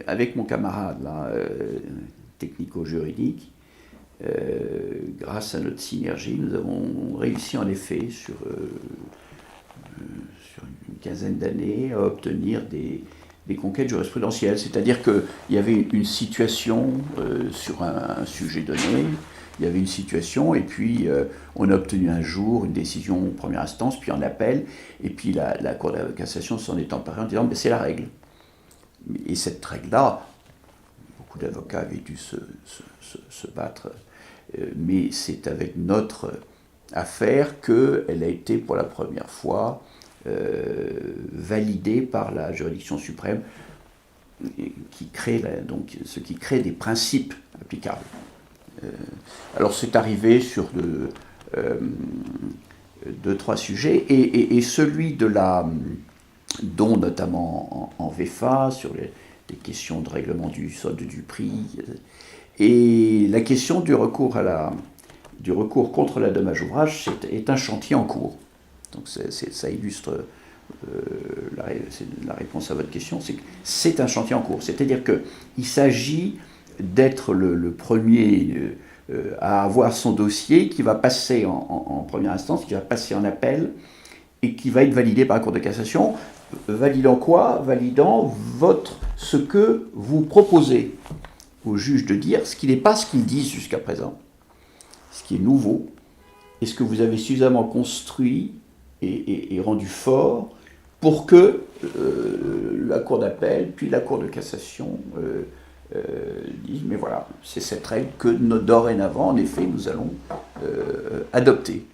avec mon camarade là, technico-juridique, grâce à notre synergie, nous avons réussi en effet sur une quinzaine d'années à obtenir des conquêtes jurisprudentielles. C'est-à-dire qu'il y avait une situation sur un sujet donné, il y avait une situation, et puis on a obtenu un jour une décision en première instance, puis en appel, et puis la Cour de cassation s'en est emparée en disant c'est la règle. Et cette règle-là, beaucoup d'avocats avaient dû se battre, mais c'est avec notre affaire qu'elle a été pour la première fois validée par la juridiction suprême, ce qui crée des principes applicables. Alors c'est arrivé sur deux, trois sujets, et celui dont notamment en VEFA, sur les questions de règlement du solde du prix, et la question du recours contre la dommage ouvrage est un chantier en cours. Donc ça illustre la réponse à votre question, c'est un chantier en cours. C'est-à-dire qu'il s'agit d'être le premier à avoir son dossier qui va passer en première instance, qui va passer en appel, et qui va être validé par la Cour de cassation. Validant quoi? Validant ce que vous proposez au juge de dire, ce qui n'est pas ce qu'ils disent jusqu'à présent, ce qui est nouveau, et ce que vous avez suffisamment construit et rendu fort pour que la Cour d'appel, puis la Cour de cassation disent, mais voilà, c'est cette règle que dorénavant, en effet, nous allons adopter.